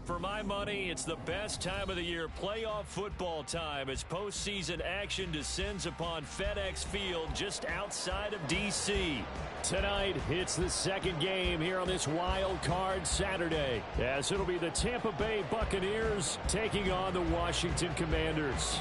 For my money, it's the best time of the year, playoff football time, as postseason action descends upon FedEx Field just outside of D.C. Tonight, it's the second game here on this wild card Saturday, as it'll be the Tampa Bay Buccaneers taking on the Washington Commanders.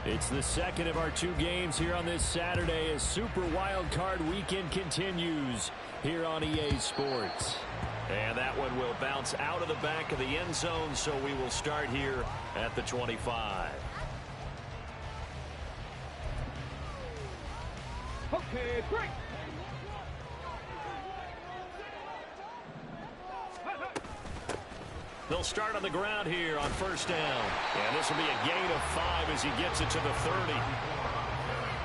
It's the second of our two games here on this Saturday as Super Wild Card Weekend continues here on EA Sports. And that one will bounce out of the back of the end zone, so we will start here at the 25. Okay, break. They'll start on the ground here on first down. And this will be a gain of 5 as he gets it to the 30.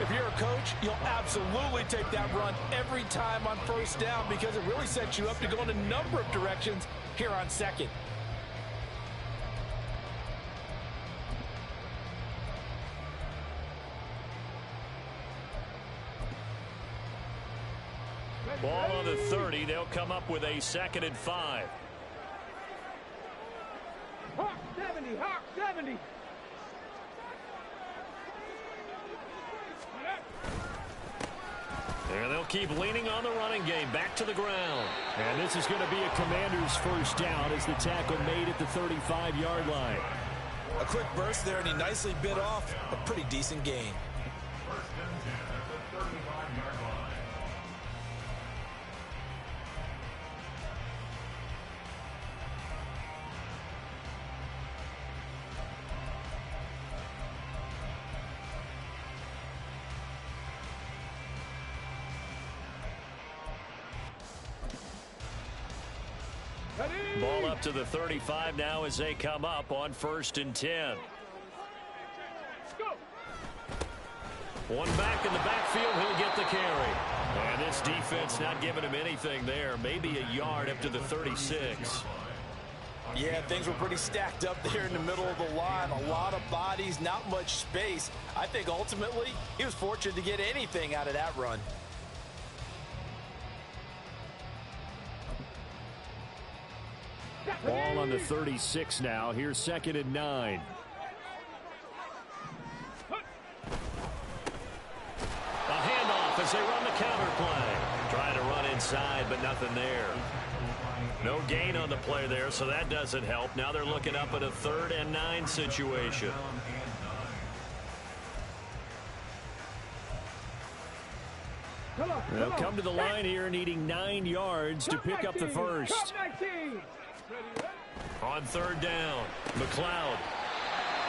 If you're a coach, you'll absolutely take that run every time on first down because it really sets you up to go in a number of directions here on second. Ball on the 30. They'll come up with a 2nd and 5. Hawk 70, Hawk 70. And they'll keep leaning on the running game back to the ground. And this is going to be a Commander's first down as the tackle made at the 35-yard line. A quick burst there, and he nicely bit off a pretty decent gain. Ball up to the 35 now as they come up on 1st and 10. One back in the backfield, he'll get the carry. And this defense not giving him anything there. Maybe a yard up to the 36. Yeah, things were pretty stacked up there in the middle of the line. A lot of bodies, not much space. I think ultimately he was fortunate to get anything out of that run. Ball on the 36 now. Here's 2nd and 9. A handoff as they run the counter play. Trying to run inside, but nothing there. No gain on the play there, so that doesn't help. Now they're looking up at a 3rd and 9 situation. They'll come to the line here needing 9 yards to pick up the first. On 3rd down, McLeod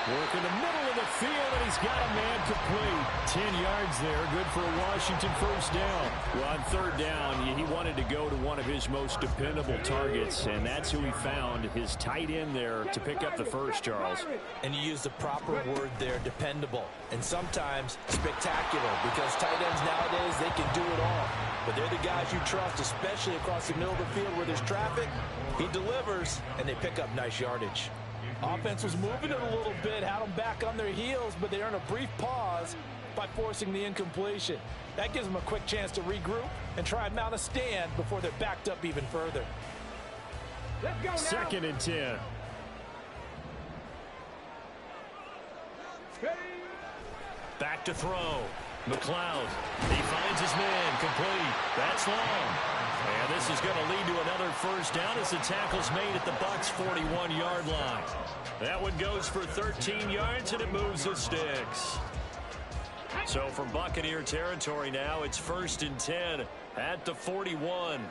working the middle of the field, and he's got a man complete. 10 yards there, good for a Washington first down. Well, on 3rd down, he wanted to go to one of his most dependable targets, and that's who he found, his tight end there to pick up the first, Charles. And you use the proper word there, dependable, and sometimes spectacular, because tight ends nowadays, they can do it all. But they're the guys you trust, especially across the middle of the field where there's traffic. He delivers, and they pick up nice yardage. Offense was moving it a little bit, had them back on their heels, but they earn a brief pause by forcing the incompletion. That gives them a quick chance to regroup and try and mount a stand before they're backed up even further. Let's go now. 2nd and 10. Back to throw. McLeod. He finds his man. Complete. That's long. And this is going to lead to another first down as the tackle's made at the Bucs' 41-yard line. That one goes for 13 yards, and it moves the sticks. So from Buccaneer territory now, it's 1st and 10 at the 41.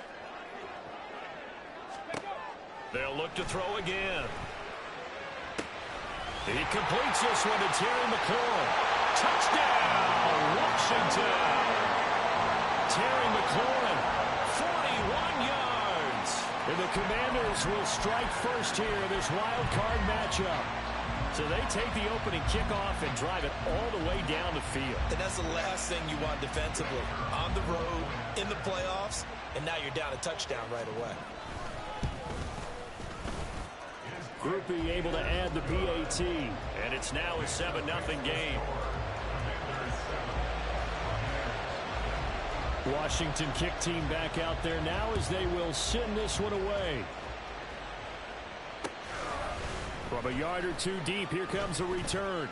They'll look to throw again. He completes this one to Terry McLaurin. Touchdown, Washington. Terry McLaurin, 41 yards. And the Commanders will strike first here in this wild card matchup. So they take the opening kickoff and drive it all the way down the field. And that's the last thing you want defensively. On the road, in the playoffs, and now you're down a touchdown right away. Groupie able to add the PAT. And it's now a 7-0 game. Washington kick team back out there now as they will send this one away. From a yard or two deep, here comes a return.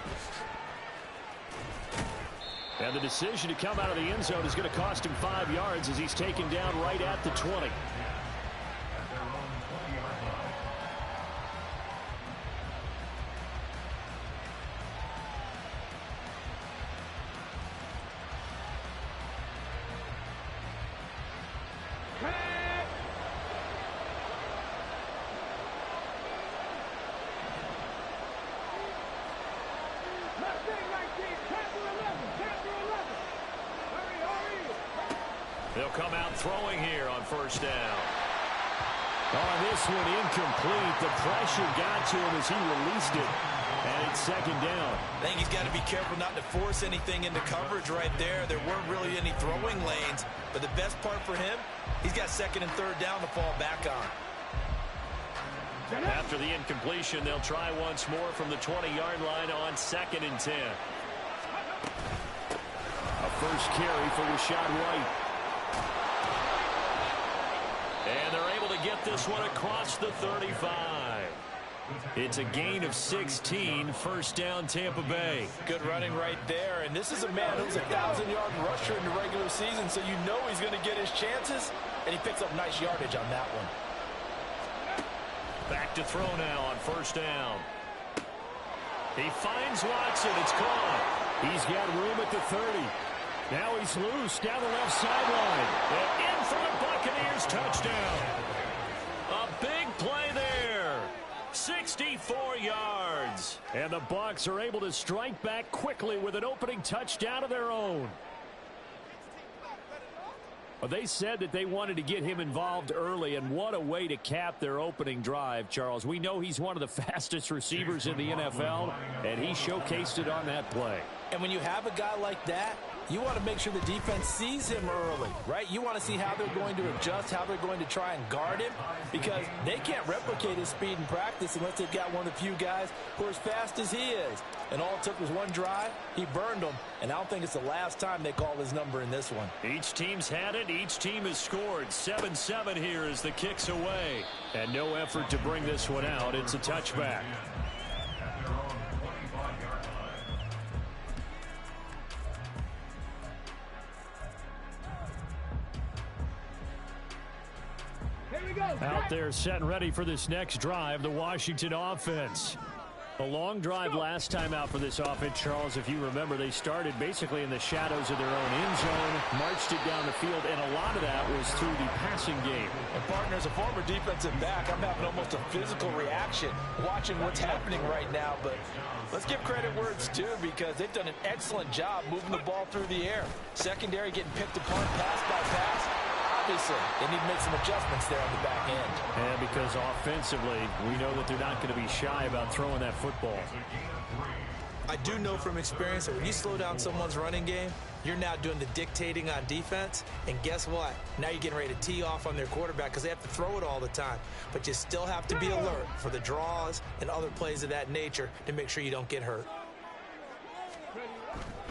And the decision to come out of the end zone is going to cost him 5 yards as he's taken down right at the 20. They'll come out throwing here on first down. On this one, incomplete. The pressure got to him as he released it. And it's second down. I think he's got to be careful not to force anything into coverage right there. There weren't really any throwing lanes. But the best part for him, he's got second and third down to fall back on. After the incompletion, they'll try once more from the 20-yard line on second and 10. A first carry for Rashad White. And they're able to get this one across the 35. It's a gain of 16, first down Tampa Bay. Good running right there. And this is a man who's a 1,000-yard rusher in the regular season, so you know he's going to get his chances. And he picks up nice yardage on that one. Back to throw now on first down. He finds Watson. It's caught. He's got room at the 30. Now he's loose down the left sideline. And in for the Buccaneers touchdown. A big play there. 64 yards. And the Bucs are able to strike back quickly with an opening touchdown of their own. Well, they said that they wanted to get him involved early, and what a way to cap their opening drive, Charles. We know he's one of the fastest receivers in the NFL, and he showcased it on that play. And when you have a guy like that, you want to make sure the defense sees him early, right? You want to see how they're going to adjust, how they're going to try and guard him, because they can't replicate his speed in practice unless they've got one of the few guys who are as fast as he is. And all it took was one drive. He burned them, and I don't think it's the last time they call his number in this one. Each team's had it. Each team has scored. 7-7 here as the kick's away. And no effort to bring this one out. It's a touchback. Out there set and ready for this next drive, the Washington offense. A long drive last time out for this offense, Charles. If you remember, they started basically in the shadows of their own end zone, marched it down the field, and a lot of that was through the passing game. And partner, as a former defensive back, I'm having almost a physical reaction watching what's happening right now. But let's give credit where it's due, because they've done an excellent job moving the ball through the air. Secondary getting picked apart pass by pass. Obviously, they need to make some adjustments there on the back end. And because offensively, we know that they're not going to be shy about throwing that football. I do know from experience that when you slow down someone's running game, you're now doing the dictating on defense. And guess what? Now you're getting ready to tee off on their quarterback because they have to throw it all the time. But you still have to be alert for the draws and other plays of that nature to make sure you don't get hurt.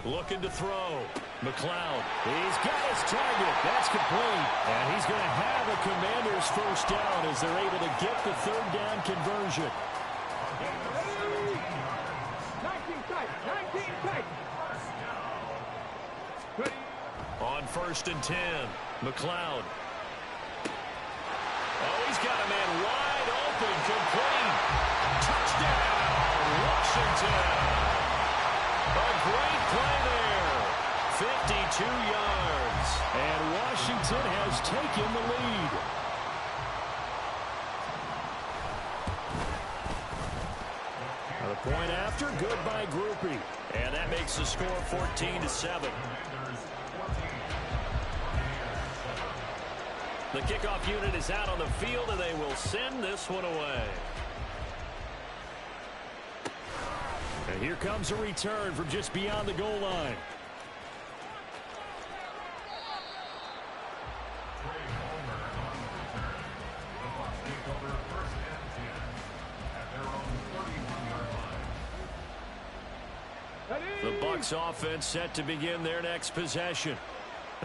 Looking to throw. McLeod. He's got his target. That's complete. And he's going to have a Commanders first down as they're able to get the third down conversion. 19 tight. 19 tight. On first and 10. McLeod. Oh, he's got a man wide open. Complete. Touchdown, Washington. A great play there. 52 yards. And Washington has taken the lead. The point after, good by Groupie. And that makes the score 14-7. The kickoff unit is out on the field, and they will send this one away. And here comes a return from just beyond the goal line. The Bucs offense set to begin their next possession.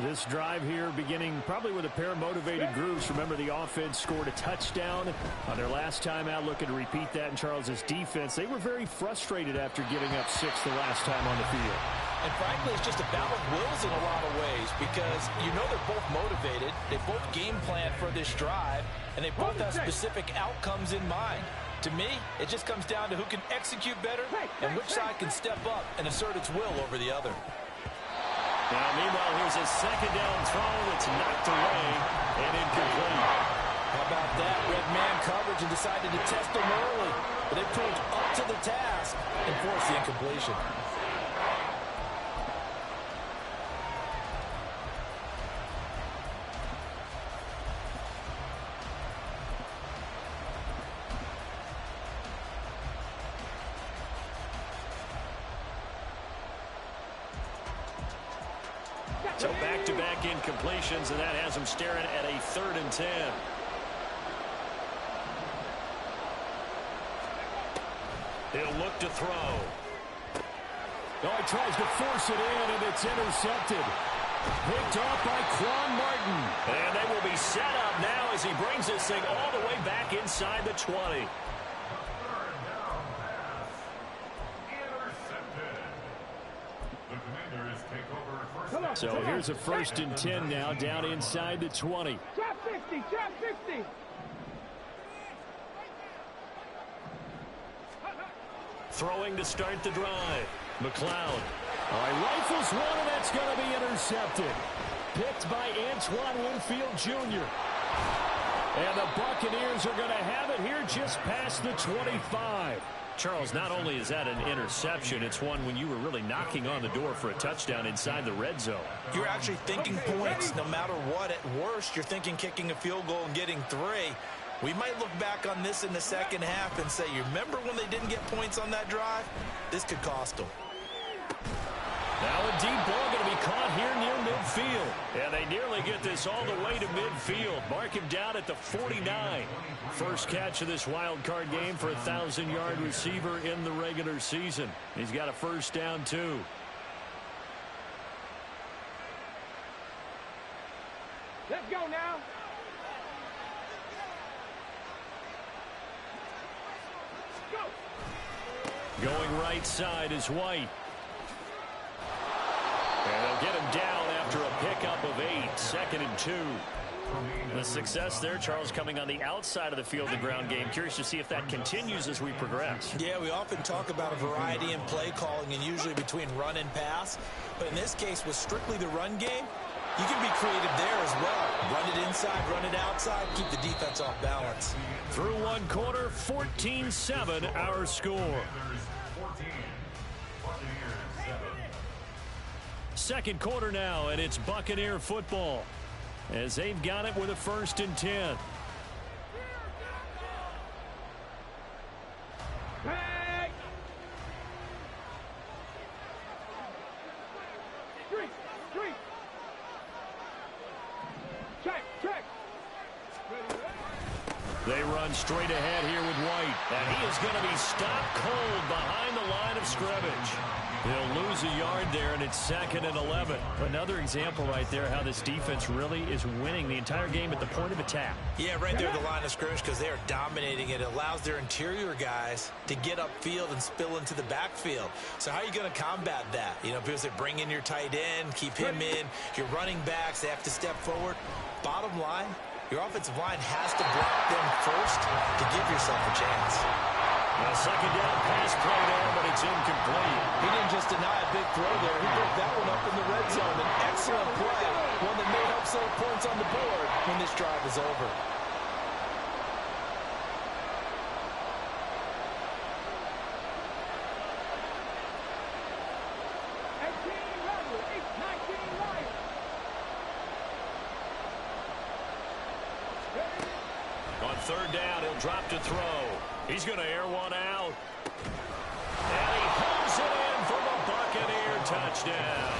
This drive here beginning probably with a pair of motivated groups. Remember, the offense scored a touchdown on their last time out, looking to repeat that in Charles's defense. They were very frustrated after giving up 6 the last time on the field. And frankly, it's just a battle of wills in a lot of ways because you know they're both motivated. They both game plan for this drive, and they both have specific outcomes in mind. To me, it just comes down to who can execute better and which side can step up and assert its will over the other. Now, meanwhile, here's a second down throw that's knocked away and incomplete. How about that? Red man coverage and decided to test them early. But they proved up to the task and forced the incompletion. So back-to-back incompletions, and that has them staring at a 3rd and 10. He'll look to throw. Oh, he tries to force it in, and it's intercepted. Picked off by Quan Martin. And they will be set up now as he brings this thing all the way back inside the 20. So here's a 1st and 10 now, down inside the 20. Trap 50, trap 50. Throwing to start the drive. McLeod. All right, rifles one, and that's going to be intercepted. Picked by Antoine Winfield Jr. And the Buccaneers are going to have it here just past the 25. Charles, not only is that an interception, it's one when you were really knocking on the door for a touchdown inside the red zone. You're actually thinking points no matter what. At worst, you're thinking kicking a field goal and getting 3. We might look back on this in the second half and say, you remember when they didn't get points on that drive? This could cost them. Now a deep ball going to be caught here near midfield. And they nearly get this all the way to midfield. Mark him down at the 49. First catch of this wild card game for a 1,000-yard receiver in the regular season. He's got a 1st down, too. Let's go now. Go. Going right side is White. And they'll get him down after a pickup of 8. 2nd and 2. The success there, Charles, coming on the outside of the field, the ground game. Curious to see if that continues as we progress. Yeah, we often talk about a variety in play calling and usually between run and pass. But in this case, with strictly the run game, you can be creative there as well. Run it inside, run it outside, keep the defense off balance. Through one quarter, 14-7 our score. Second quarter now, and it's Buccaneer football as they've got it with a 1st and 10. Hey! 3. Check. They run straight ahead here with White, and he is going to be stopped cold behind the line of scrimmage. He'll lose a yard there, and it's 2nd and 11. Another example right there how this defense really is winning the entire game at the point of attack. Yeah, right there at the line of scrimmage because they are dominating it. It allows their interior guys to get upfield and spill into the backfield. So how are you going to combat that? You know, because they bring in your tight end, keep him in. Your running backs, they have to step forward. Bottom line, your offensive line has to block them first to give yourself a chance. A second down pass play there, but it's incomplete. He didn't just deny a big throw there. He broke that one up in the red zone. An excellent play. One that may help save points on the board when this drive is over. On 3rd down, he'll drop to throw. He's going to air one out. And he pulls it in for the Buccaneer touchdown.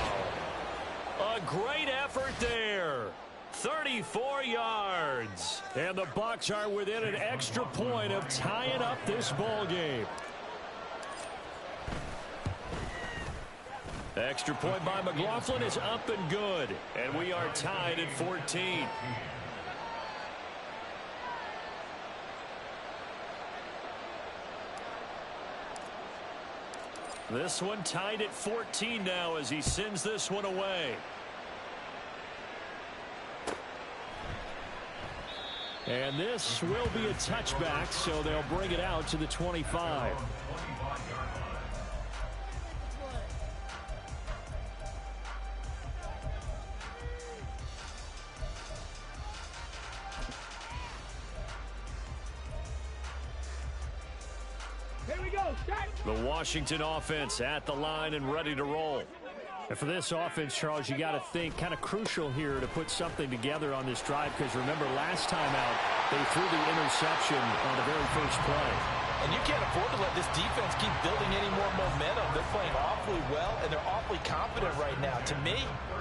A great effort there. 34 yards. And the Bucs are within an extra point of tying up this ball game. Extra point by McLaughlin is up and good. And we are tied at 14. This one tied at 14 now as he sends this one away. And this will be a touchback, so they'll bring it out to the 25. Here we go, set. The Washington offense at the line and ready to roll. And for this offense, Charles, you got to think kind of crucial here to put something together on this drive, because remember last time out they threw the interception on the very first play. And you can't afford to let this defense keep building any more momentum. They're playing awfully well, and they're awfully confident right now. To me,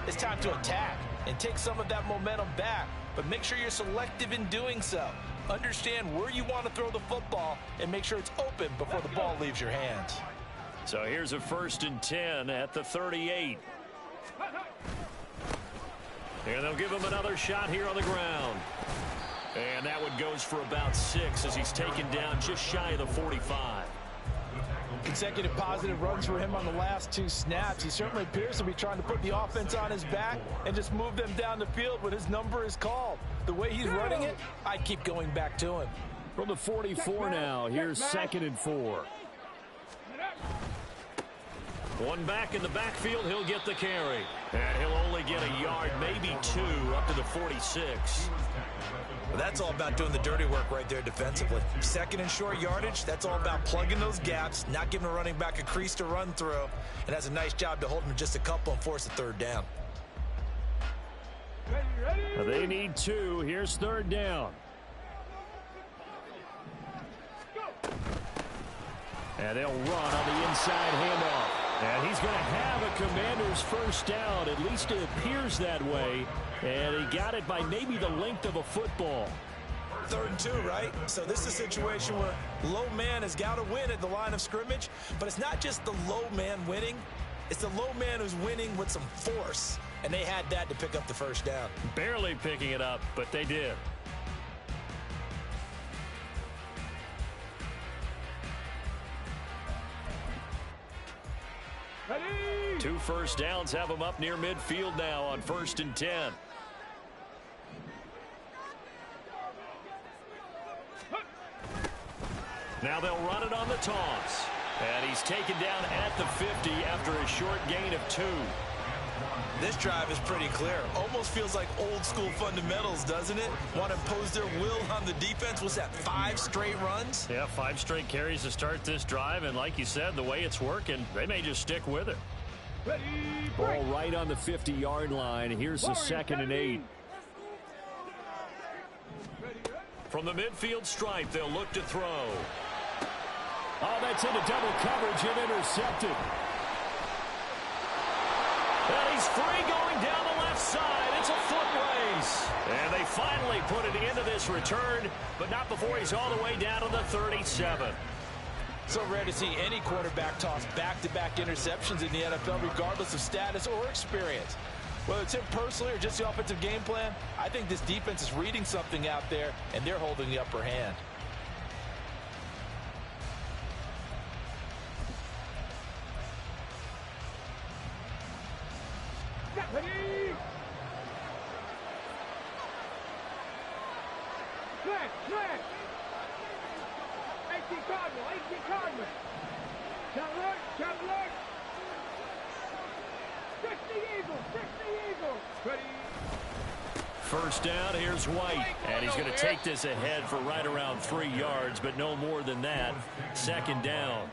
it's time to attack and take some of that momentum back, but make sure you're selective in doing so. Understand where you want to throw the football and make sure it's open before the ball leaves your hands. So here's a 1st and 10 at the 38. And they'll give him another shot here on the ground. And that one goes for about 6 as he's taken down just shy of the 45. Consecutive positive runs for him on the last 2 snaps. He certainly appears to be trying to put the offense on his back and just move them down the field when his number is called. The way he's running it, I keep going back to him. From the 44 now, here's 2nd and 4. One back in the backfield, he'll get the carry. And he'll only get a yard, maybe 2, up to the 46. Well, that's all about doing the dirty work right there defensively. 2nd and short yardage, that's all about plugging those gaps, not giving a running back a crease to run through, and has a nice job to hold him just a couple and force a 3rd down. They need 2. Here's 3rd down. And they'll run on the inside handoff. And he's going to have a Commander's 1st down. At least it appears that way. And he got it by maybe the length of a football. 3rd and 2, right? So this is a situation where low man has got to win at the line of scrimmage. But it's not just the low man winning. It's the low man who's winning with some force. And they had that to pick up the 1st down. Barely picking it up, but they did. Ready. 2 1st downs have them up near midfield now on 1st and 10. Now they'll run it on the toss. And he's taken down at the 50 after a short gain of 2. This drive is pretty clear. Almost feels like old school fundamentals, doesn't it? Want to impose their will on the defense. What's that, 5 straight runs? Yeah, 5 straight carries to start this drive. And like you said, the way it's working, they may just stick with it. Ready. Ball right on the 50-yard line. Here's the 2nd and 8. From the midfield stripe, they'll look to throw. Oh, that's into double coverage and intercepted. And he's free going down the left side. It's a foot race. And they finally put it into this return, but not before he's all the way down to the 37. So rare to see any quarterback toss back-to-back interceptions in the NFL, regardless of status or experience. Whether it's him personally or just the offensive game plan, I think this defense is reading something out there, and they're holding the upper hand. Ready. Flash. 18 Cardinal. Cadillac. 60 Eagles. Ready. 1st down, here's White. And he's going to take this ahead for right around 3 yards, but no more than that. 2nd down.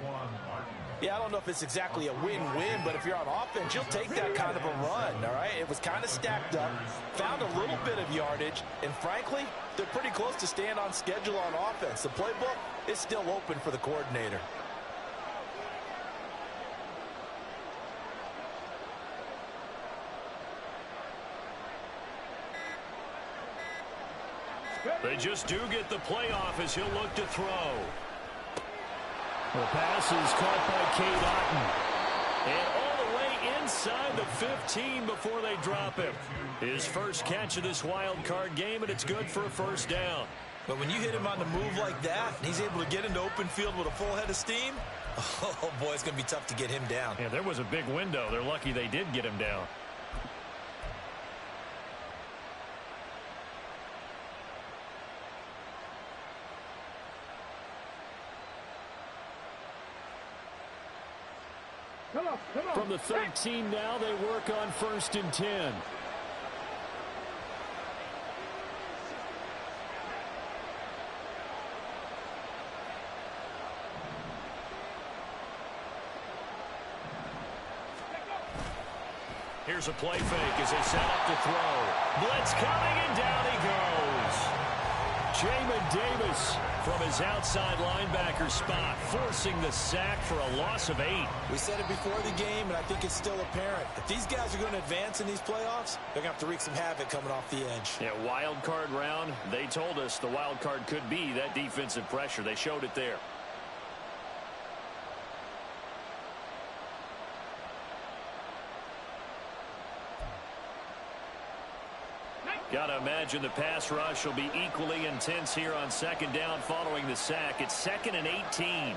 Yeah, I don't know if it's exactly a win-win, but if you're on offense, you'll take that kind of a run, all right? It was kind of stacked up, found a little bit of yardage, and frankly, they're pretty close to staying on schedule on offense. The playbook is still open for the coordinator. They just do get the playoff as he'll look to throw. The pass is caught by Cade Otton. And all the way inside the 15 before they drop him. His first catch of this wild card game, and it's good for a first down. But when you hit him on the move like that, and he's able to get into open field with a full head of steam, oh, boy, it's going to be tough to get him down. Yeah, there was a big window. They're lucky they did get him down. Come on. From the 13 now, they work on 1st and 10. Here's a play fake as they set up to throw. Blitz coming, and down he goes. Jamin Davis from his outside linebacker spot, forcing the sack for a loss of 8. We said it before the game, and I think it's still apparent. If these guys are going to advance in these playoffs, they're going to have to wreak some havoc coming off the edge. Yeah, wild card round. They told us the wild card could be that defensive pressure. They showed it there. Got to imagine the pass rush will be equally intense here on 2nd down following the sack. It's 2nd and 18.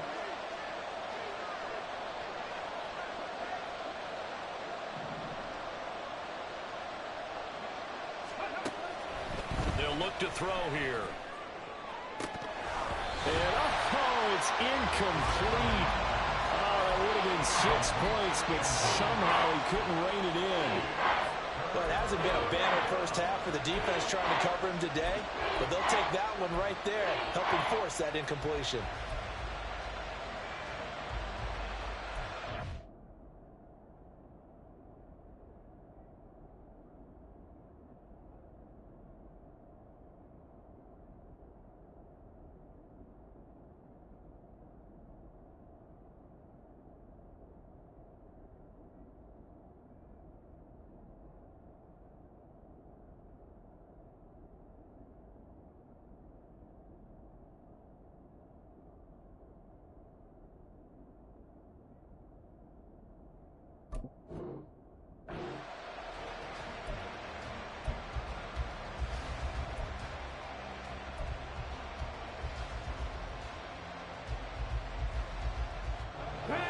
They'll look to throw here. And, oh, it's incomplete. Oh, that would have been 6 points, but somehow he couldn't rein it in. Well, it hasn't been a banner first half for the defense trying to cover him today, but they'll take that one right there, helping force that incompletion.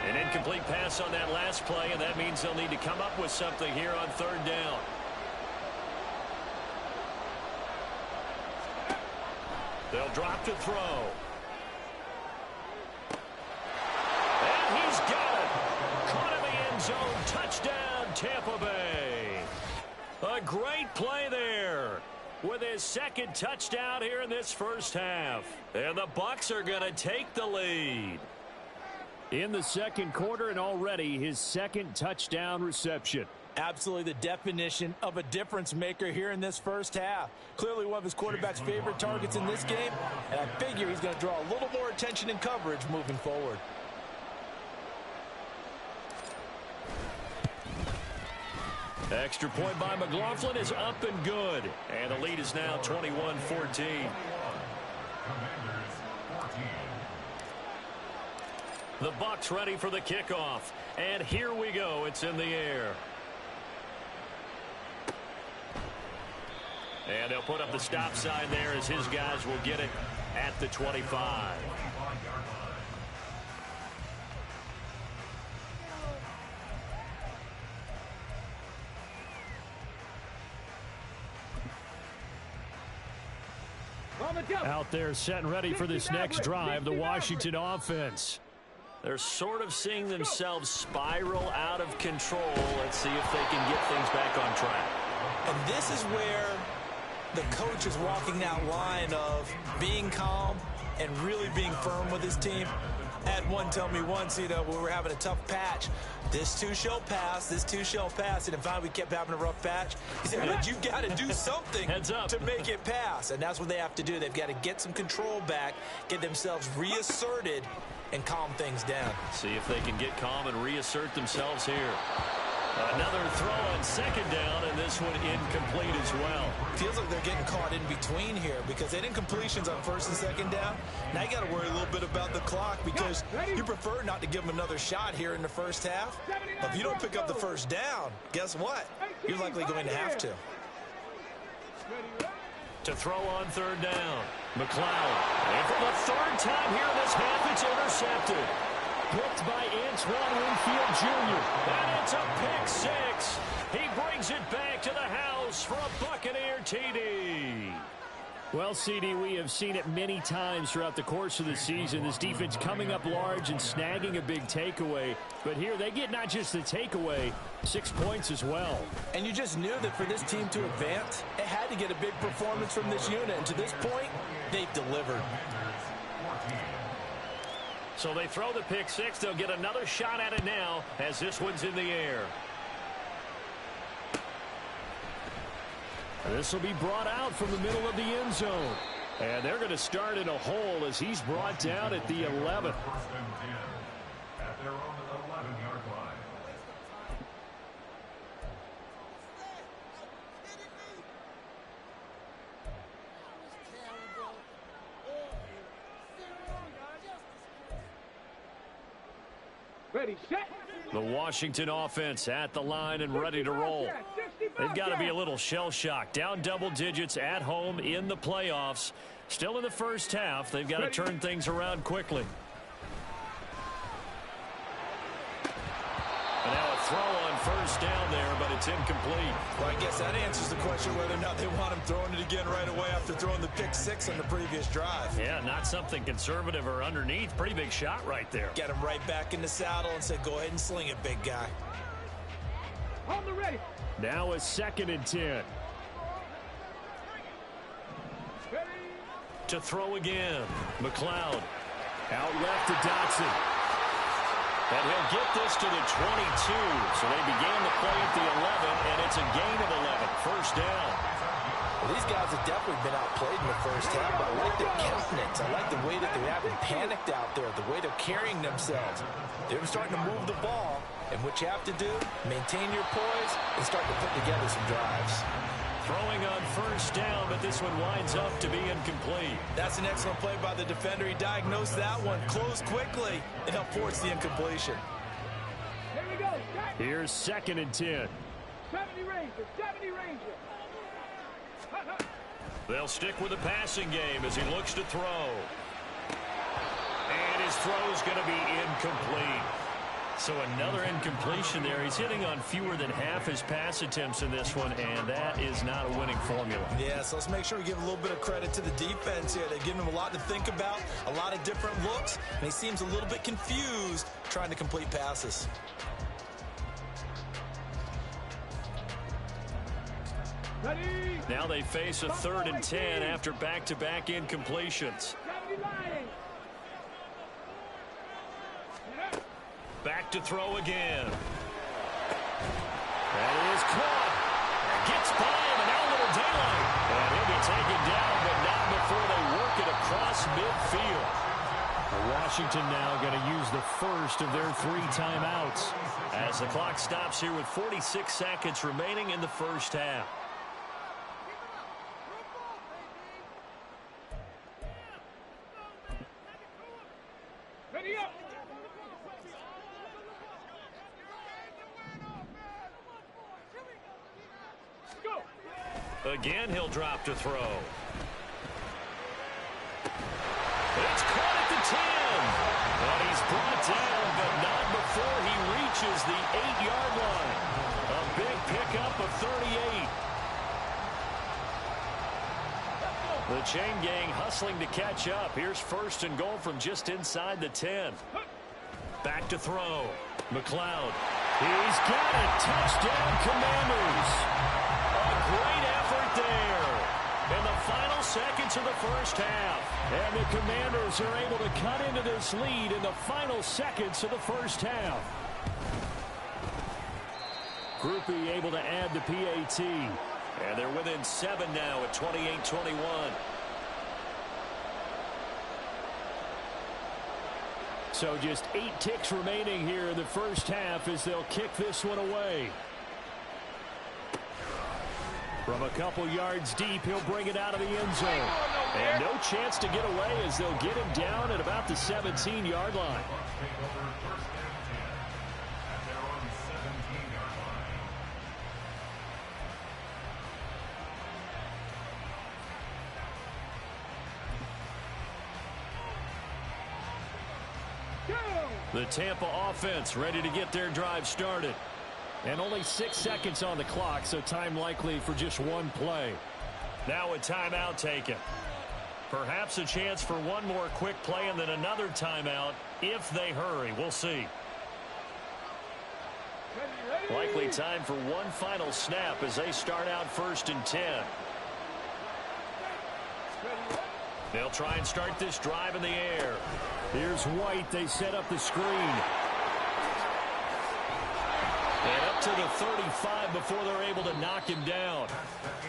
An incomplete pass on that last play, and that means they'll need to come up with something here on 3rd down. They'll drop to throw. And he's got it. Caught in the end zone. Touchdown, Tampa Bay. A great play there with his 2nd touchdown here in this first half. And the Bucs are going to take the lead. In the 2nd quarter, and already his 2nd touchdown reception. Absolutely the definition of a difference maker here in this first half. Clearly one of his quarterback's favorite targets in this game, and I figure he's going to draw a little more attention and coverage moving forward. Extra point by McLaughlin is up and good. And the lead is now 21-14. The Bucs ready for the kickoff. And here we go. It's in the air. And they'll put up the stop sign there as his guys will get it at the 25. Out there set and ready for this next drive, the Washington offense. They're sort of seeing themselves spiral out of control. Let's see if they can get things back on track. And this is where the coach is walking that line of being calm and really being firm with his team. I had one tell me once, we were having a tough patch. This too shall pass, this too shall pass. And in fact, we kept having a rough patch. He said, but you've got to do something to make it pass. And that's what they have to do. They've got to get some control back, get themselves reasserted, and calm things down. See if they can get calm and reassert themselves here. Another throw on second down, and this one incomplete as well. Feels like they're getting caught in between here because they didn't completions on first and second down. Now you got to worry a little bit about the clock because you prefer not to give them another shot here in the first half. But if you don't pick up the first down, guess what? You're likely going to have to. To throw on third down, McLeod. And for the third time here in this half, it's intercepted. Picked by Antoine Winfield Jr. And it's a pick six. He brings it back to the house for a Buccaneer TD. Well, CD, we have seen it many times throughout the course of the season. This defense coming up large and snagging a big takeaway. But here they get not just the takeaway, 6 points as well. And you just knew that for this team to advance, it had to get a big performance from this unit. And to this point, they've delivered. So they throw the pick six. They'll get another shot at it now as this one's in the air. This will be brought out from the middle of the end zone. And they're going to start in a hole as he's brought down at the 11. At their own 11-yard line. Ready, set. The Washington offense at the line and ready to roll. They've got to be a little shell-shocked. Down double digits at home in the playoffs. Still in the first half. They've got to turn things around quickly. And now a throw on first down there, but it's incomplete. Well, I guess that answers the question whether or not they want him throwing it again right away after throwing the pick six on the previous drive. Yeah, not something conservative or underneath. Pretty big shot right there. Get him right back in the saddle and say, go ahead and sling it, big guy. On the ready. Now a 2nd and 10. Ready. To throw again, McLeod. Out left to Dotson. And he'll get this to the 22. So they began the play at the 11, and it's a gain of 11. First down. Well, these guys have definitely been outplayed in the first half, but I like their countenance. I like the way that they haven't panicked out there, the way they're carrying themselves. They're starting to move the ball, and what you have to do, maintain your poise and start to put together some drives. Throwing on first down, but this one winds up to be incomplete. That's an excellent play by the defender. He diagnosed that one, closed quickly, and helped force the incompletion. Here we go. Set. Here's 2nd and 10. 70 Ranger. 70 Ranger. They'll stick with the passing game as he looks to throw. And his throw's going to be incomplete. So another incompletion there. He's hitting on fewer than half his pass attempts in this one, and that is not a winning formula. Yeah, so let's make sure we give a little bit of credit to the defense here. They're giving him a lot to think about, a lot of different looks, and he seems a little bit confused trying to complete passes. Ready. Now they face a 3rd and 10 after back-to-back incompletions. 70 Lions. Back to throw again. That is caught. Gets by him, and now a little daylight. And he'll be taken down, but not before they work it across midfield. Washington now going to use the first of their 3 timeouts. As the clock stops here with 46 seconds remaining in the first half. Ready up. Go. Again, he'll drop to throw. It's caught at the 10. And he's brought down, but not before he reaches the 8-yard line. A big pickup of 38. The chain gang hustling to catch up. Here's 1st and goal from just inside the 10. Back to throw. McLeod. He's got it. Touchdown, Commanders. A great effort there in the final seconds of the first half. And the Commanders are able to cut into this lead in the final seconds of the first half. Group E able to add the PAT. And they're within 7 now at 28-21. So just 8 ticks remaining here in the first half as they'll kick this one away. From a couple yards deep, he'll bring it out of the end zone. And no chance to get away as they'll get him down at about the 17-yard line. The Tampa offense ready to get their drive started. And only 6 seconds on the clock, so time likely for just one play. Now a timeout taken. Perhaps a chance for one more quick play and then another timeout if they hurry. We'll see. Likely time for one final snap as they start out 1st and 10. They'll try and start this drive in the air. Here's White. They set up the screen. And up to the 35 before they're able to knock him down.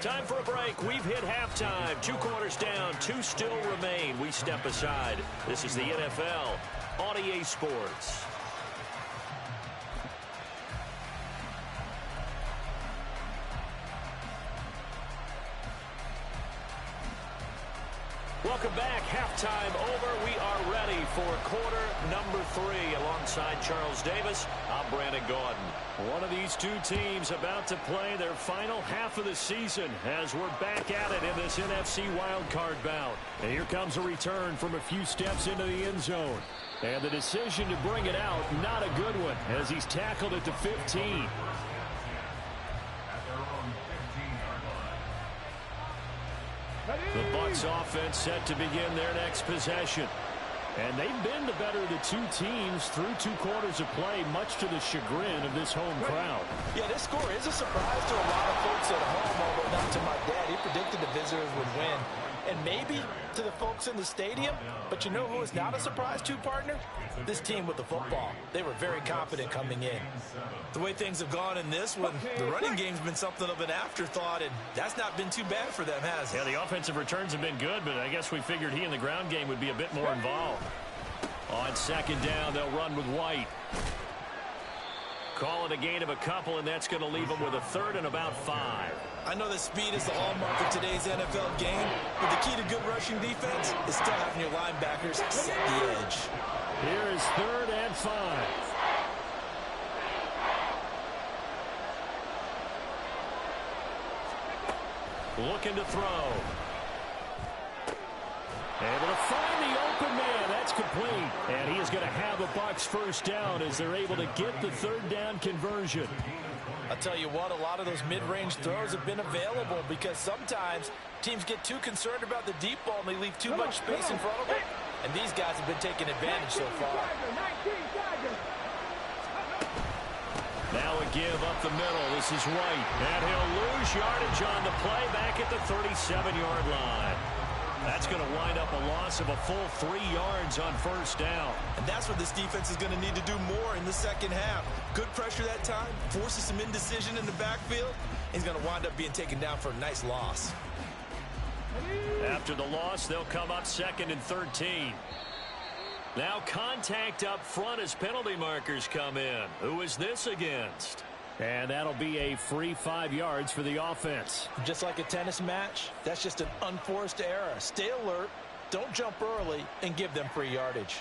Time for a break. We've hit halftime. 2 quarters down. 2 still remain. We step aside. This is the NFL on EA Sports. Welcome back. Halftime over. We are ready for quarter number 3. Alongside Charles Davis, I'm Brandon Gaudin. One of these two teams about to play their final half of the season as we're back at it in this NFC wildcard bout. And here comes a return from a few steps into the end zone. And the decision to bring it out, not a good one, as he's tackled at the 15. The Bucs offense set to begin their next possession. And they've been the better of the two teams through 2 quarters of play, much to the chagrin of this home crowd. Yeah, this score is a surprise to a lot of folks at home, although not to my dad. He predicted the visitors would win. And maybe to the folks in the stadium, but you know who is not a surprise to, partner? This team with the football. They were very confident coming in. The way things have gone in this one, the running game's been something of an afterthought, and that's not been too bad for them, has it? Yeah, the offensive returns have been good, but I guess we figured he in the ground game would be a bit more involved. On 2nd down, they'll run with White. Call it a gain of a couple, and that's going to leave them with a 3rd and about 5. I know that speed is the hallmark of today's NFL game, but the key to good rushing defense is still having your linebackers set the edge. Here is 3rd and 5. Looking to throw. Able to find the open man. That's complete. And he is going to have a Bucs 1st down as they're able to get the 3rd down conversion. I'll tell you what, a lot of those mid-range throws have been available because sometimes teams get too concerned about the deep ball and they leave too much space in front of them. And these guys have been taking advantage so far. Now a give up the middle. This is White. And he'll lose yardage on the play back at the 37-yard line. That's going to wind up a loss of a full 3 yards on 1st down. And that's what this defense is going to need to do more in the 2nd half. Good pressure that time, forces some indecision in the backfield. He's going to wind up being taken down for a nice loss. After the loss, they'll come up 2nd and 13. Now contact up front as penalty markers come in. Who is this against? And that'll be a free 5 yards for the offense. Just like a tennis match, that's just an unforced error. Stay alert, don't jump early, and give them free yardage.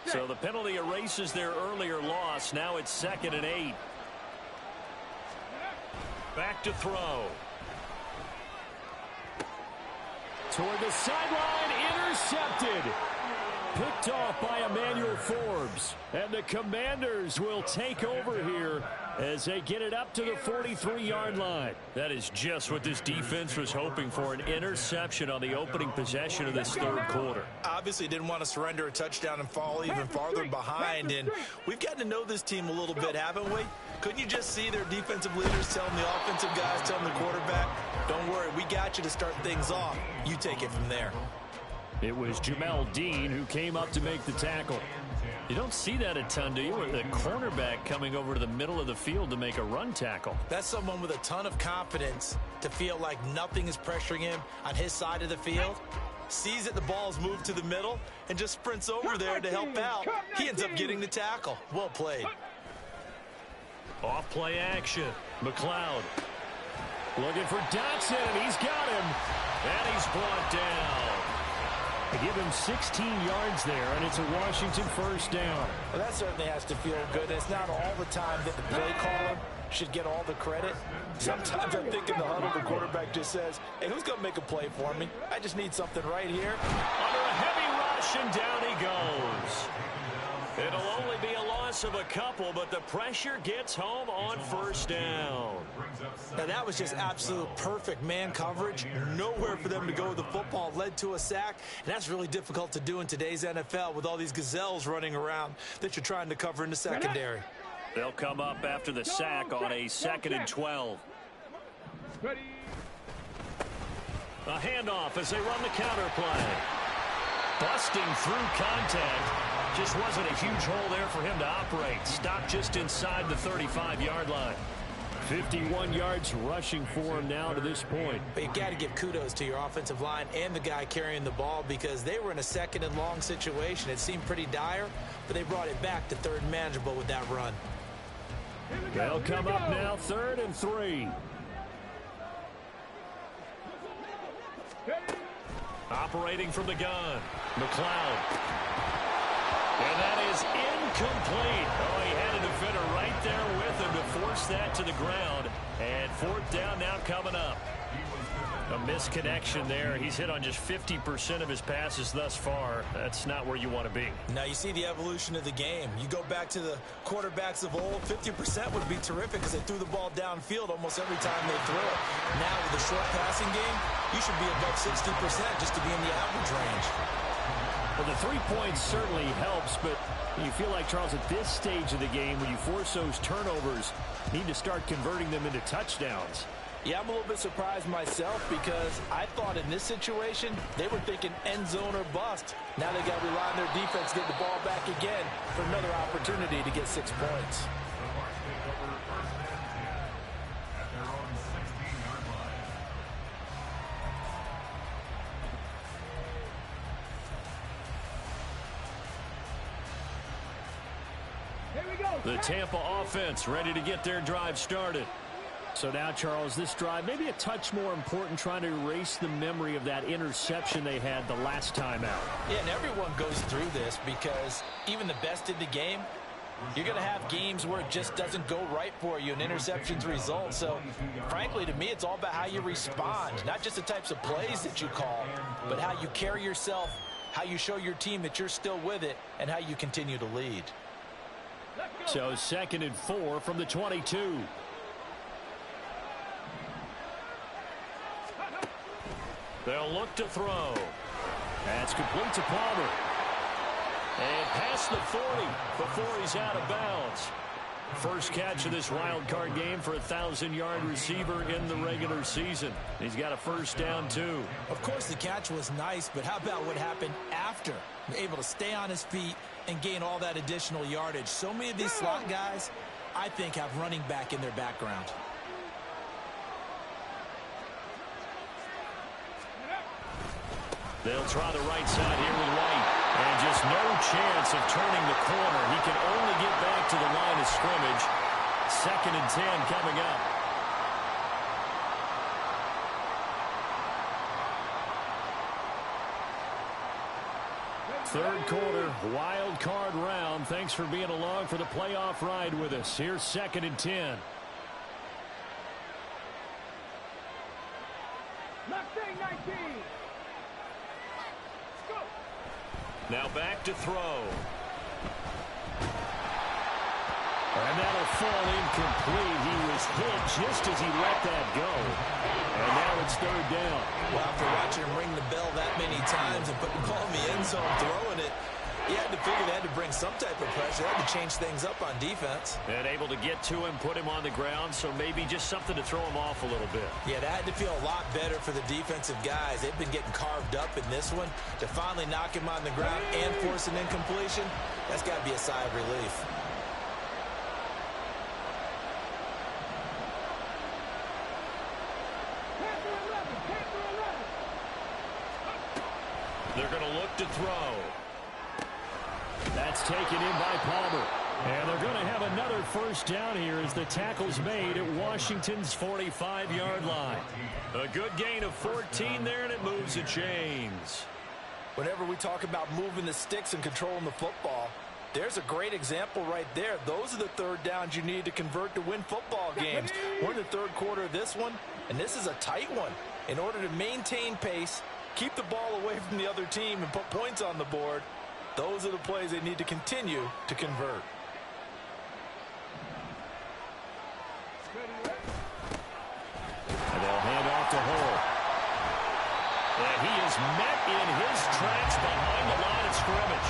So the penalty erases their earlier loss. Now it's 2nd and 8. Back to throw. Toward the sideline, intercepted. Picked off by Emmanuel Forbes. And the Commanders will take over here as they get it up to the 43-yard line. That is just what this defense was hoping for, an interception on the opening possession of this 3rd quarter. Obviously didn't want to surrender a touchdown and fall even farther behind. And we've gotten to know this team a little bit, haven't we? Couldn't you just see their defensive leaders telling the offensive guys, telling the quarterback, don't worry, we got you to start things off. You take it from there. It was Jamel Dean who came up to make the tackle. You don't see that a ton, do you? With the cornerback coming over to the middle of the field to make a run tackle. That's someone with a ton of confidence to feel like nothing is pressuring him on his side of the field. Sees that the ball's moved to the middle and just sprints over there to help out. He ends up getting the tackle. Well played. Off play action. McLeod looking for Dotson, and he's got him. And he's brought down. They give him 16 yards there, and it's a Washington first down. Well, that certainly has to feel good. It's not all the time that the play caller should get all the credit. Sometimes I think in the huddle, the quarterback just says, hey, who's going to make a play for me? I just need something right here. Under a heavy rush, and down he goes. It'll only be a loss of a couple, but the pressure gets home on first down. Now, that was just absolute perfect man coverage. Nowhere for them to go with the football. Led to a sack, and that's really difficult to do in today's NFL with all these gazelles running around that you're trying to cover in the secondary. They'll come up after the sack on a 2nd and 12. Ready. A handoff as they run the counter play. Busting through contact. Just wasn't a huge hole there for him to operate. Stopped just inside the 35-yard line. 51 yards rushing for him now to this point. But you got to give kudos to your offensive line and the guy carrying the ball because they were in a 2nd and long situation. It seemed pretty dire, but they brought it back to 3rd and manageable with that run. They'll come up now 3rd and 3. Operating from the gun. McLeod. And that is incomplete. Oh, he had a defender right there with him to force that to the ground. And 4th down now coming up. A misconnection there. He's hit on just 50% of his passes thus far. That's not where you want to be. Now you see the evolution of the game. You go back to the quarterbacks of old, 50% would be terrific because they threw the ball downfield almost every time they threw it. Now with the short passing game, you should be above 60% just to be in the average range. Well, the 3 points certainly helps, but you feel like, Charles, at this stage of the game, when you force those turnovers, you need to start converting them into touchdowns. Yeah, I'm a little bit surprised myself because I thought in this situation, they were thinking end zone or bust. Now they got to rely on their defense to get the ball back again for another opportunity to get 6 points. The Tampa offense ready to get their drive started. So now, Charles, this drive maybe a touch more important, trying to erase the memory of that interception they had the last time out. Yeah, and everyone goes through this because even the best in the game, you're going to have games where it just doesn't go right for you and interceptions result. So, frankly, to me, it's all about how you respond, not just the types of plays that you call, but how you carry yourself, how you show your team that you're still with it, and how you continue to lead. So 2nd and 4 from the 22. They'll look to throw. That's complete to Palmer. And past the 40 before he's out of bounds. First catch of this wild card game for a 1,000-yard receiver in the regular season. He's got a first down, too. Of course, the catch was nice, but how about what happened after? Able to stay on his feet and gain all that additional yardage. So many of these slot guys, I think, have running back in their background. They'll try the right side here with White. And just no chance of turning the corner. He can only get back to the line of scrimmage. 2nd and 10 coming up. Third quarter, wild card round. Thanks for being along for the playoff ride with us. Here's 2nd and 10. Mustang 19. Go. Now back to throw. And that'll fall incomplete. He was hit just as he let that go. And now it's 3rd down. Well, after watching him ring the bell that many times and putting the ball in the end zone, throwing it, you had to figure they had to bring some type of pressure. They had to change things up on defense. And able to get to him, put him on the ground, so maybe just something to throw him off a little bit. Yeah, that had to feel a lot better for the defensive guys. They've been getting carved up in this one. To finally knock him on the ground and force an incompletion, That's got to be a sigh of relief. They're going to look to throw. That's taken in by Palmer. And they're going to have another first down here as the tackle's made at Washington's 45-yard line. A good gain of 14 there, and it moves the chains. Whenever we talk about moving the sticks and controlling the football, there's a great example right there. Those are the third downs you need to convert to win football games. We're in the third quarter of this one, and this is a tight one. In order to maintain pace, keep the ball away from the other team, and put points on the board, those are the plays they need to continue to convert. And they'll hand off to Hull. And he is met in his tracks behind the line of scrimmage.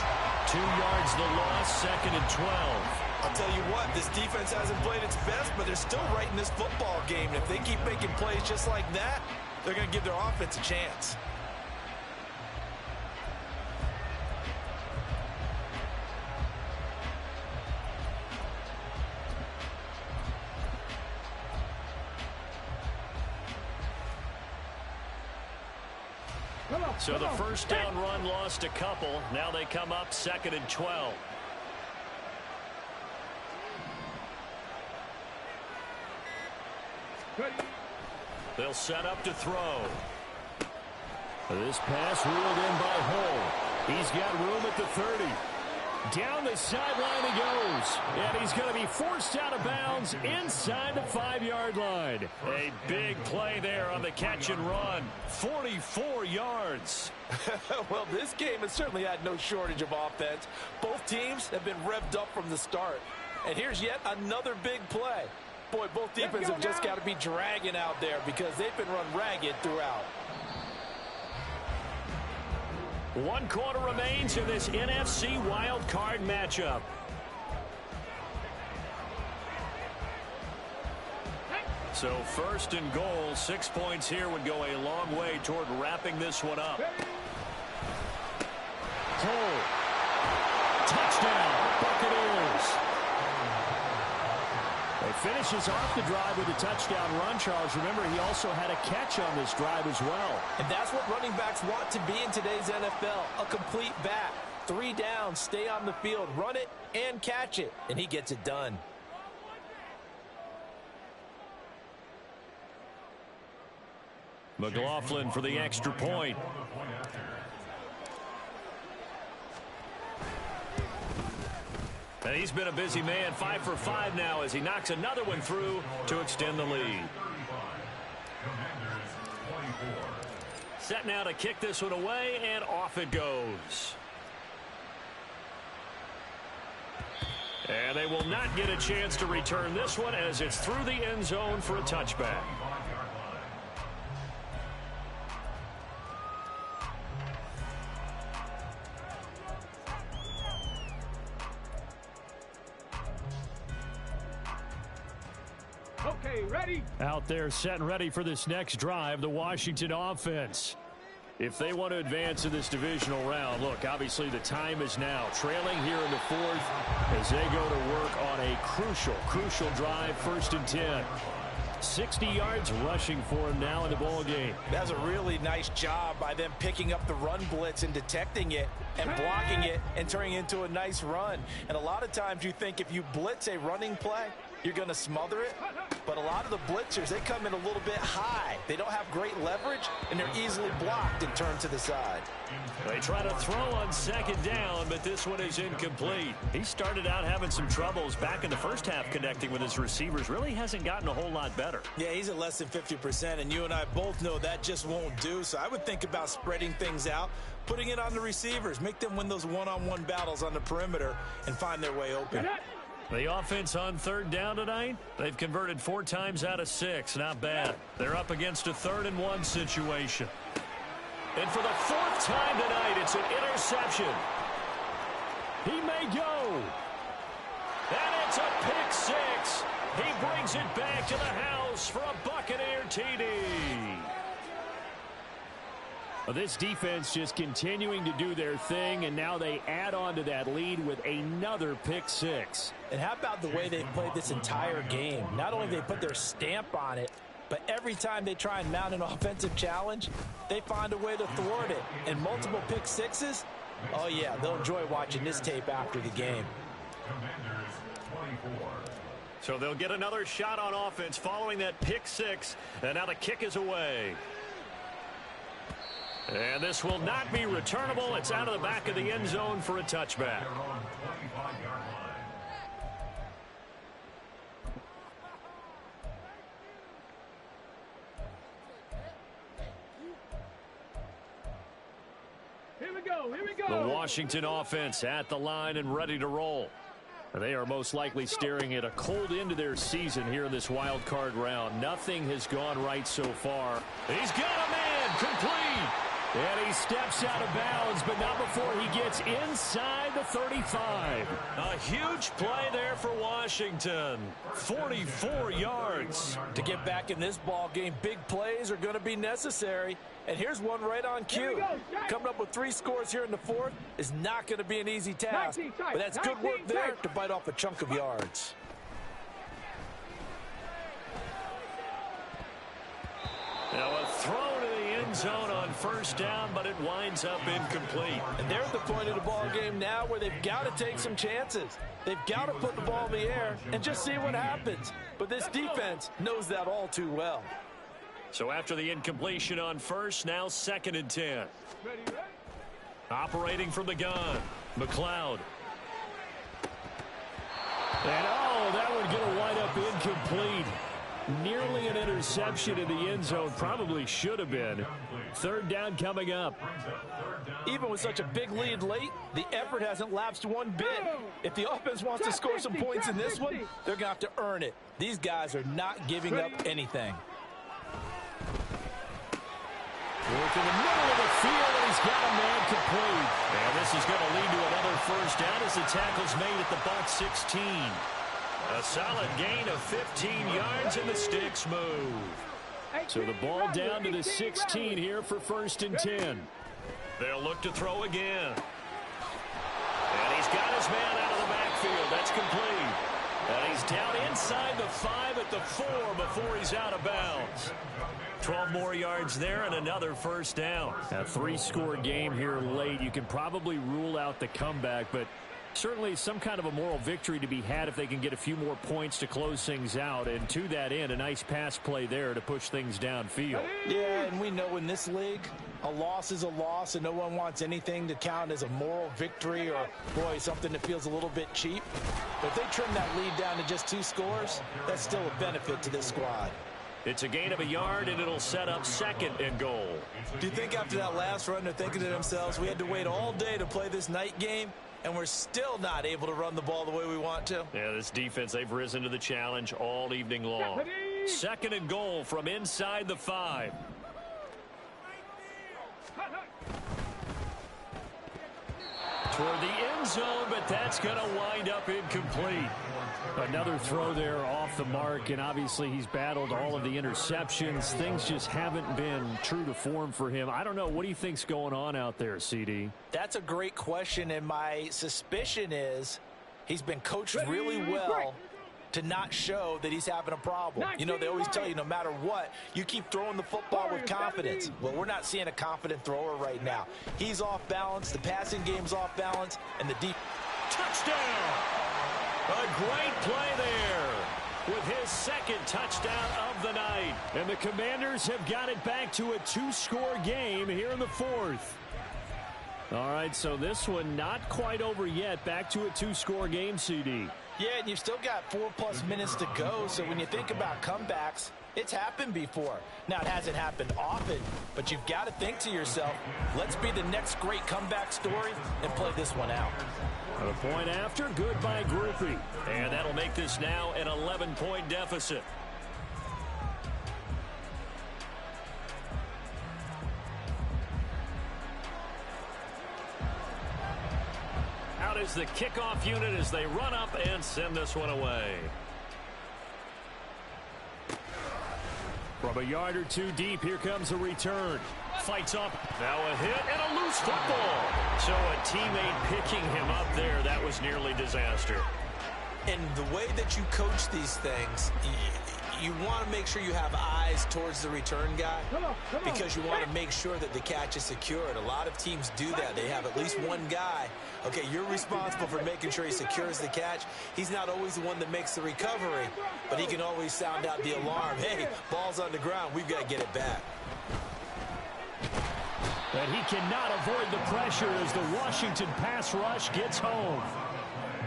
2 yards the loss, second and 12. I'll tell you what, this defense hasn't played its best, but they're still right in this football game. And if they keep making plays just like that, they're going to give their offense a chance. So the first down run lost a couple. Now they come up second and 12. They'll set up to throw. This pass reeled in by Hull. He's got room at the 30. Down the sideline he goes. And he's going to be forced out of bounds inside the 5-yard line. A big play there on the catch and run. 44 yards. Well, this game has certainly had no shortage of offense. Both teams have been revved up from the start. And here's yet another big play. Boy, both defenses have just got to be dragging out there because they've been run ragged throughout. 1 quarter remains in this NFC wildcard matchup. So first and goal, 6 points here would go a long way toward wrapping this one up. Hull. Touchdown, Buccaneers. He finishes off the drive with a touchdown run, Charles. Remember, he also had a catch on this drive as well. And that's what running backs want to be in today's NFL, a complete back. 3 downs, stay on the field, run it, and catch it. And he gets it done. McLaughlin for the extra point. And he's been a busy man, 5 for 5 now as he knocks another one through to extend the lead. Set now to kick this one away, and off it goes. And they will not get a chance to return this one as it's through the end zone for a touchback. Okay, ready? Out there set and ready for this next drive, the Washington offense. If they want to advance in this divisional round, look, obviously the time is now. Trailing here in the 4th as they go to work on a crucial drive, 1st and 10. 60 yards rushing for him now in the ball game. That's a really nice job by them picking up the run blitz and detecting it and blocking it and turning it into a nice run. And a lot of times you think if you blitz a running play, you're going to smother it. But a lot of the blitzers, they come in a little bit high. They don't have great leverage, and they're easily blocked and turned to the side. They try to throw on 2nd down, but this one is incomplete. He started out having some troubles back in the first half connecting with his receivers. Really hasn't gotten a whole lot better. Yeah, he's at less than 50%, and you and I both know that just won't do. So I would think about spreading things out, putting it on the receivers, make them win those one-on-one battles on the perimeter and find their way open. The offense on 3rd down tonight, they've converted 4 times out of 6. Not bad. They're up against a 3rd and 1 situation. And for the 4th time tonight, it's an interception. He may go. And it's a pick 6. He brings it back to the house for a Buccaneer TD. Well, this defense just continuing to do their thing, and now they add on to that lead with another pick six. And how about the way they've played this entire game? Not only they put their stamp on it, but every time they try and mount an offensive challenge, they find a way to thwart it. And multiple pick sixes, oh yeah, they'll enjoy watching this tape after the game. Commanders 24. So they'll get another shot on offense following that pick six, and now the kick is away. And this will not be returnable. It's out of the back of the end zone for a touchback. They're on 25-yard line. Here we go. Here we The go. Washington offense at the line and ready to roll. They are most likely staring at a cold end to their season here in this wild card round. Nothing has gone right so far. He's got a man complete. And he steps out of bounds, but not before he gets inside the 35. A huge play there for Washington. 44 yards. To get back in this ball game, big plays are going to be necessary. And here's one right on cue. Coming up with 3 scores here in the fourth is not going to be an easy task. But that's good work there to bite off a chunk of yards. Now a throw to the end zone on first down, but it winds up incomplete. And they're at the point of the ball game now where they've got to take some chances. They've got to put the ball in the air and just see what happens. But this defense knows that all too well. So after the incompletion on first, now 2nd and 10. Ready, ready. Operating from the gun, McLeod. And oh, that one going to wind up incomplete. Nearly an interception in the end zone. Probably should have been. 3rd down coming up. Even with such a big lead late, the effort hasn't lapsed one bit. If the offense wants to score some points in this one, they're going to have to earn it. These guys are not giving up anything. Working the middle of the field, and he's got a man complete. And this is going to lead to another first down as the tackle's made at the Bucs 16. A solid gain of 15 yards, and the sticks move. So the ball down to the 16 here for 1st and 10. They'll look to throw again. And he's got his man out of the backfield. That's complete. And he's down inside the 5 at the 4 before he's out of bounds. 12 more yards there and another first down. A 3-score game here late. You can probably rule out the comeback, but certainly some kind of a moral victory to be had if they can get a few more points to close things out. And to that end, a nice pass play there to push things downfield. Yeah, and we know in this league, a loss is a loss, and no one wants anything to count as a moral victory or, boy, something that feels a little bit cheap. But if they trim that lead down to just 2 scores, that's still a benefit to this squad. It's a gain of a yard, and it'll set up 2nd and goal. Do you think after that last run they're thinking to themselves, we had to wait all day to play this night game, and we're still not able to run the ball the way we want to? Yeah, this defense, they've risen to the challenge all evening long. 2nd and goal from inside the 5. Toward the end zone, but that's going to wind up incomplete. Another throw there off the mark, and obviously he's battled all of the interceptions. Things just haven't been true to form for him. I don't know. What do you think's going on out there, CD? That's a great question, and my suspicion is he's been coached really well to not show that he's having a problem. You know, they always tell you no matter what, you keep throwing the football with confidence. Well, we're not seeing a confident thrower right now. He's off balance, the passing game's off balance, and the deep touchdown! A great play there with his 2nd touchdown of the night. And the Commanders have got it back to a 2-score game here in the 4th. All right, so this one not quite over yet. Back to a 2-score game, CD. Yeah, and you've still got 4+ minutes to go, so when you think about comebacks, it's happened before. Now, it hasn't happened often, but you've got to think to yourself, let's be the next great comeback story and play this one out. A point after, good by Groupie. And that'll make this now an 11-point deficit. Out is the kickoff unit as they run up and send this one away. From a yard or 2 deep, here comes a return. Fights up. Now a hit and a loose football. So a teammate picking him up there. That was nearly disaster. And the way that you coach these things, you want to make sure you have eyes towards the return guy because you want to make sure that the catch is secured. A lot of teams do that. They have at least one guy. Okay, you're responsible for making sure he secures the catch. He's not always the one that makes the recovery, but he can always sound out the alarm. Hey, ball's on the ground. We've got to get it back. But he cannot avoid the pressure as the Washington pass rush gets home.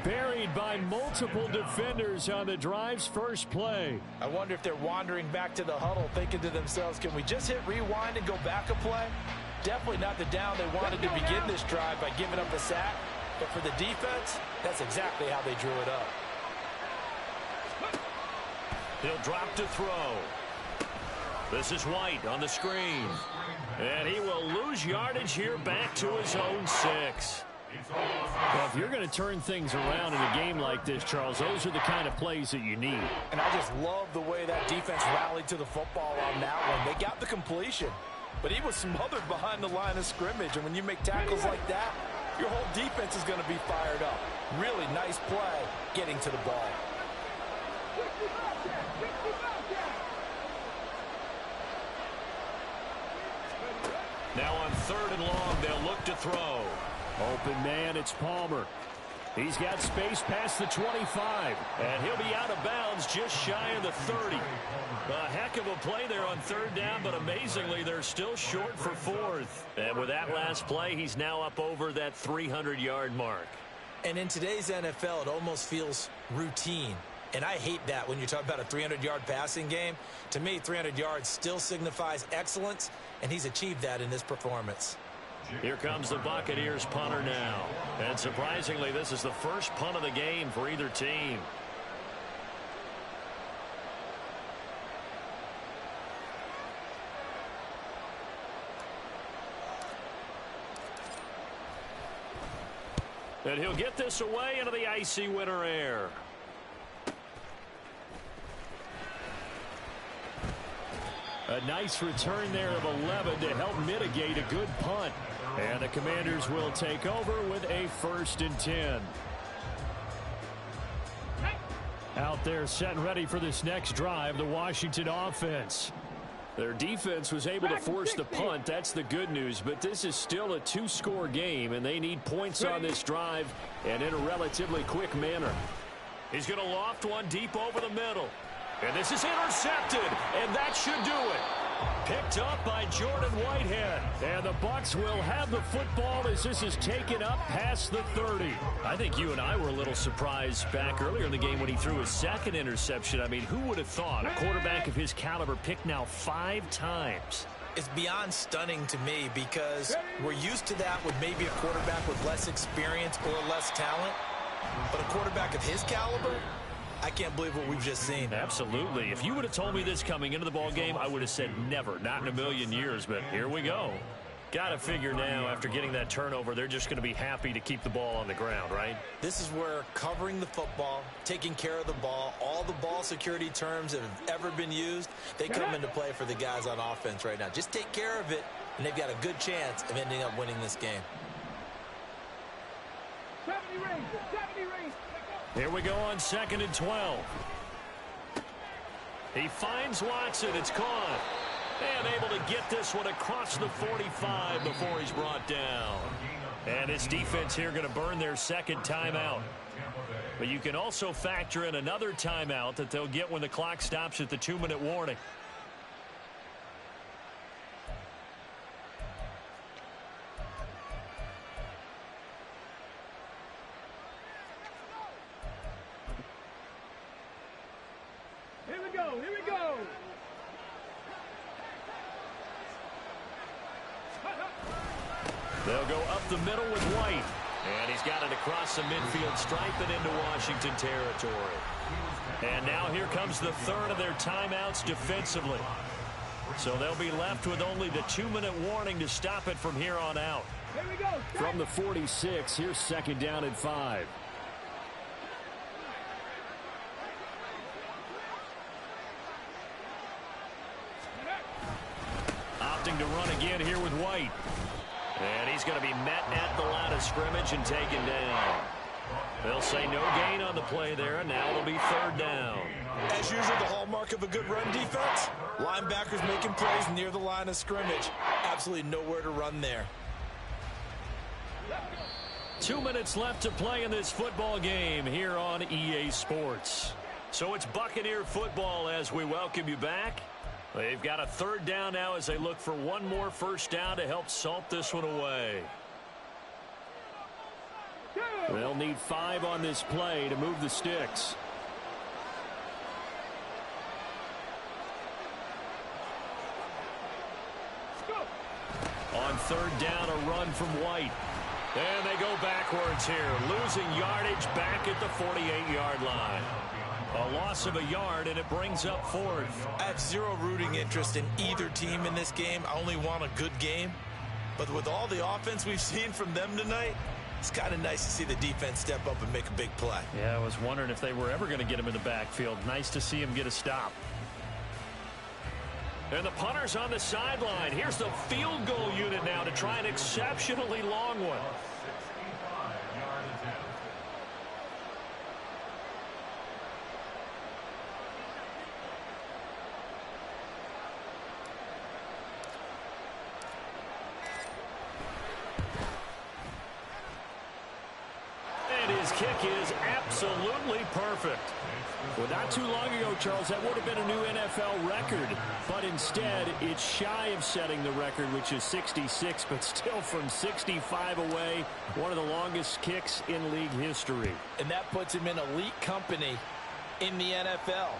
Buried by multiple defenders on the drive's first play. I wonder if they're wandering back to the huddle thinking to themselves, can we just hit rewind and go back a play? Definitely not the down they wanted to begin this drive by giving up a sack. But for the defense, that's exactly how they drew it up. He'll drop to throw. This is White on the screen. And he will lose yardage here back to his own 6. Well, if you're going to turn things around in a game like this, Charles, those are the kind of plays that you need. And I just love the way that defense rallied to the football on that one. They got the completion, but he was smothered behind the line of scrimmage. And when you make tackles like that, your whole defense is going to be fired up. Really nice play getting to the ball. Now on 3rd and long, they'll look to throw. Open man, it's Palmer. He's got space past the 25. And he'll be out of bounds just shy of the 30. A heck of a play there on 3rd down, but amazingly, they're still short for 4th. And with that last play, he's now up over that 300-yard mark. And in today's NFL, it almost feels routine. And I hate that when you talk about a 300-yard passing game. To me, 300 yards still signifies excellence, and he's achieved that in this performance. Here comes the Buccaneers punter now. And surprisingly, this is the first punt of the game for either team. And he'll get this away into the icy winter air. A nice return there of 11 to help mitigate a good punt. And the Commanders will take over with a 1st and 10. Out there set and ready for this next drive, the Washington offense. Their defense was able to force the punt. That's the good news. But this is still a 2-score game, and they need points on this drive and in a relatively quick manner. He's going to loft one deep over the middle. And this is intercepted, and that should do it. Picked up by Jordan Whitehead. And the Bucs will have the football as this is taken up past the 30. I think you and I were a little surprised back earlier in the game when he threw his 2nd interception. I mean, who would have thought a quarterback of his caliber picked now 5 times? It's beyond stunning to me because we're used to that with maybe a quarterback with less experience or less talent. But a quarterback of his caliber, I can't believe what we've just seen. Absolutely. If you would have told me this coming into the ball game, I would have said never, not in a million years. But here we go. Got to figure now, after getting that turnover, they're just going to be happy to keep the ball on the ground, right? This is where covering the football, taking care of the ball, all the ball security terms that have ever been used, they come into play for the guys on offense right now. Just take care of it, and they've got a good chance of ending up winning this game. 70 range, 70 range. Here we go on 2nd and 12. He finds Watson. It's caught. And able to get this one across the 45 before he's brought down. And his defense here going to burn their 2nd timeout. But you can also factor in another timeout that they'll get when the clock stops at the 2-minute warning. Here we go, here we go. They'll go up the middle with White. And he's got it across the midfield stripe and into Washington territory. And now here comes the 3rd of their timeouts defensively. So they'll be left with only the 2-minute warning to stop it from here on out. Here we go. From the 46, here's 2nd down and 5. Opting to run again here with White. And he's going to be met at the line of scrimmage and taken down. They'll say no gain on the play there, and now it'll be third down. As usual, the hallmark of a good run defense, linebackers making plays near the line of scrimmage. Absolutely nowhere to run there. 2 minutes left to play in this football game here on EA Sports. So it's Buccaneer football as we welcome you back. They've got a third down now as they look for one more first down to help salt this one away. They'll need 5 on this play to move the sticks. On third down, a run from White. And they go backwards here, losing yardage back at the 48-yard line. A loss of a yard, and it brings up fourth. I have zero rooting interest in either team in this game. I only want a good game. But with all the offense we've seen from them tonight, it's kind of nice to see the defense step up and make a big play. Yeah, I was wondering if they were ever going to get him in the backfield. Nice to see him get a stop. And the punter's on the sideline. Here's the field goal unit now to try an exceptionally long one. And his kick is absolutely perfect. Well, not too long ago, Charles, that would have been a new NFL record. But instead, it's shy of setting the record, which is 66, but still from 65 away, one of the longest kicks in league history. And that puts him in elite company in the NFL.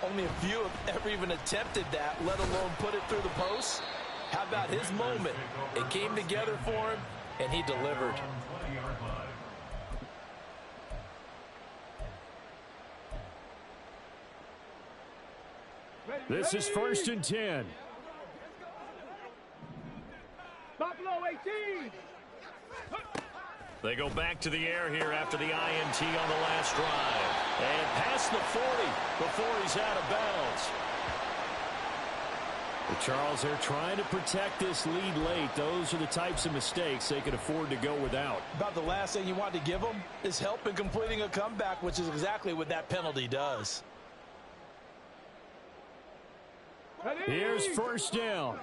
Only a few have ever even attempted that, let alone put it through the post. How about his moment? It came together for him, and he delivered. This is 1st and 10. Buffalo 18. They go back to the air here after the INT on the last drive. And past the 40 before he's out of bounds. Well, Charles, they're trying to protect this lead late. Those are the types of mistakes they could afford to go without. About the last thing you want to give them is help in completing a comeback, which is exactly what that penalty does. Here's first down.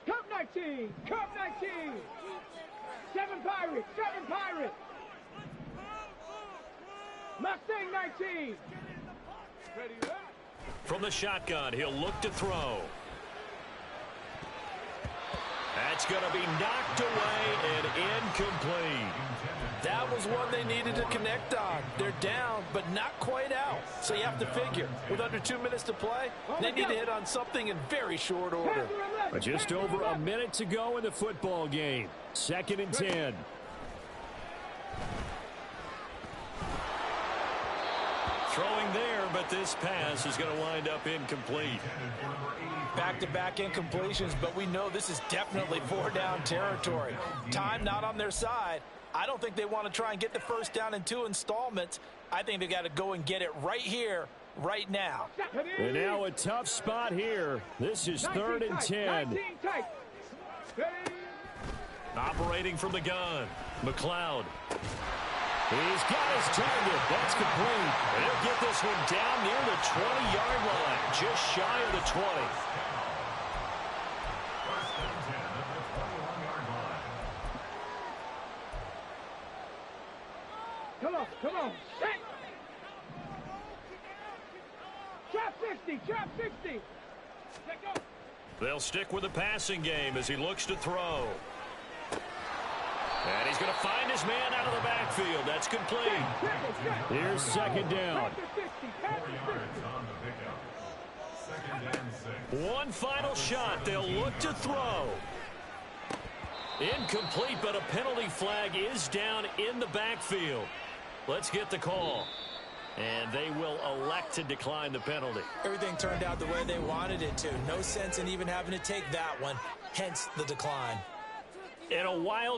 Cup 19. Cup 19. 7 Pirates. 7 Pirates. Mustang 19. Ready, up. From the shotgun, he'll look to throw. That's going to be knocked away and incomplete. That was one they needed to connect on. They're down, but not quite out. So you have to figure, with under 2 minutes to play, they need to hit on something in very short order. But just over a minute to go in the football game. 2nd and 10. Throwing there, but this pass is going to wind up incomplete. Back-to-back incompletions, but we know this is definitely 4-down territory. Time not on their side. I don't think they want to try and get the first down in 2 installments. I think they got to go and get it right here, right now. And now a tough spot here. This is 3rd and 10. Operating from the gun, McLeod. He's got his target. That's complete. And he'll get this one down near the 20-yard line, just shy of the 20. Come on. Hey. Trap 60. Trap 60. Let go. They'll stick with the passing game as he looks to throw. And he's going to find his man out of the backfield. That's complete. Here's 2nd down. One final shot. They'll look to throw. Incomplete, but a penalty flag is down in the backfield. Let's get the call. And they will elect to decline the penalty. Everything turned out the way they wanted it to. No sense in even having to take that one, hence the decline. In a wild